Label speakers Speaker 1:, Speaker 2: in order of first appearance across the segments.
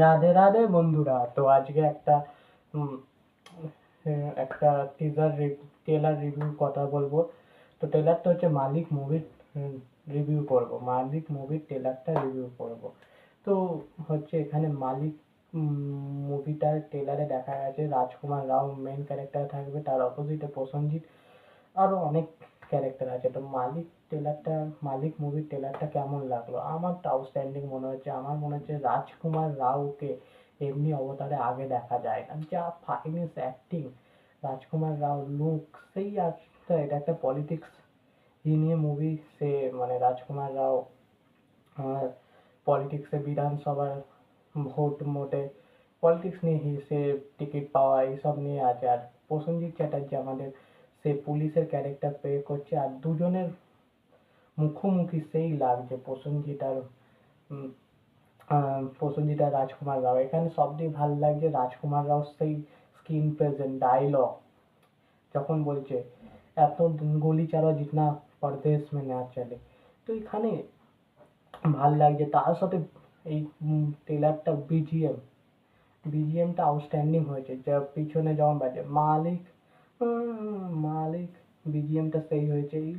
Speaker 1: রাধে রাধে বন্ধুরা। তো আজকে একটা উম, একটা ট্রেলার রিভিউ কথা বলবো। তো ট্রেলারটা হচ্ছে মালিক মুভির রিভিউ করব, মালিক মুভির ট্রেলারটা রিভিউ করব। তো হচ্ছে এখানে মালিক মুভিটার ট্রেলারে দেখা গেছে রাজকুমার রাও মেন ক্যারেক্টার থাকবে, তার অপোজিটে প্রসেনজিৎ, আরো অনেক ক্যারেক্টার আছে। তো মালিক মুভির ট্রেলারটা কেমন লাগলো? আমার তো আউটস্ট্যান্ডিং মনে হচ্ছে। আমার মনে হচ্ছে রাজকুমার রাওকে এমনি অবতারে আগে দেখা যায় না, যা ফাইনেস্ট অ্যাক্টিং। রাজকুমার রাও লুক সেই এটা একটা পলিটিক্স নিয়ে মুভি। সে মানে রাজকুমার রাও পলিটিক্সে বিধানসভার ভোট মোটে পলিটিক্স নিয়ে সে টিকিট পাওয়া এইসব নিয়ে আছে। আর প্রসেনজিৎ চ্যাটার্জি আমাদের সে পুলিশের ক্যারেক্টার প্লে করছে। আর দুজনের মুখোমুখি সেই লাগছে, প্রসেনজিৎ আর রাজকুমার রাও। এখানে সব থেকে ভালো লাগছে রাজকুমার রাও সেই স্ক্রিন প্রেজেন্ট ডায়লগ যখন বলছে এত গুলি চালাও জিতনা পরদেশ মে না চলে। তো এখানে ভাল লাগছে। তার সাথে এই ট্রেলারটা বিজিএমটা আউটস্ট্যান্ডিং হয়েছে, যা পিছনে যেমন বাজে মালিক মালিক, বিজিএমটা সেই হয়েছে। এই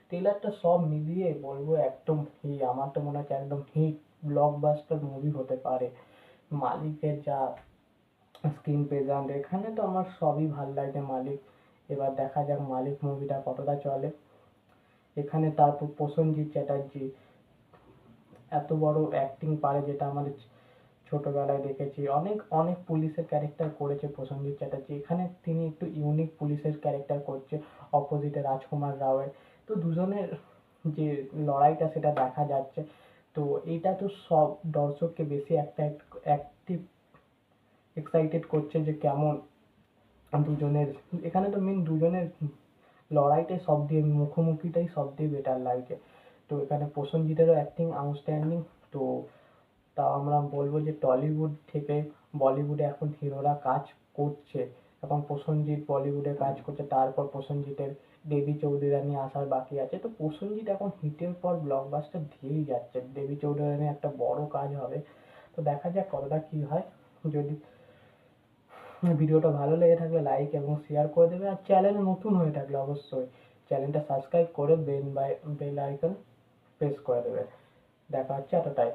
Speaker 1: ট্রেলারটা সব মিলিয়ে বলবো একদম হিট। আমার তো মনে হচ্ছে একদম হিট ব্লকবাস্টার মুভি হতে পারে। মালিকের যা স্ক্রিন প্রেজেন্ট, এখানে তো আমার সবই ভাল লাগছে মালিক। এবার দেখা যাক মালিক মুভিটা কতটা চলে। এখানে তারপর প্রসেনজিৎ চ্যাটার্জি এত বড় অ্যাক্টিং পারে, যেটা আমাদের ছোটবেলায় দেখেছি। অনেক অনেক পুলিশের ক্যারেক্টার করেছে প্রসেনজিৎ চ্যাটার্জি, এখানে তিনি একটু ইউনিক পুলিশের ক্যারেক্টার করছে অপোজিটে রাজকুমার রাওয়ের। তো দুজনের যে লড়াইটা সেটা দেখা যাচ্ছে। তো এইটা তো সব দর্শককে বেশি অ্যাক্টিভ এক্সাইটেড করছে যে কেমন দুজনের। এখানে তো মেন দুজনের লড়াইটাই সব দিয়ে, মুখোমুখিটাই সব দিয়ে বেটার লাগছে। তো এখানে প্রসেনজিতেরও অ্যাক্টিং আউটস্ট্যান্ডিং। তো তাও আমরা বলবো যে টলিউড থেকে বলিউডে এখন হিরোরা কাজ করছে। এখন প্রসেনজিৎ বলিউডে কাজ করছে, তারপর প্রসেনজিতের দেবী চৌধুরানী আসার বাকি আছে। তো প্রসেনজিৎ এখন হিটের পর ব্লকবাস্টার দিয়েই যাচ্ছে। দেবী চৌধুরানী একটা বড় কাজ হবে। তো দেখা যাক কতটা কি হয়। যদি ভিডিওটা ভালো লেগে থাকলে লাইক এবং শেয়ার করে দেবে। আর চ্যানেলে নতুন হয়ে থাকলে অবশ্যই চ্যানেলটা সাবস্ক্রাইব করে বেল আইকন প্রেস করে দেবে। দেখা হচ্ছে এতটাই।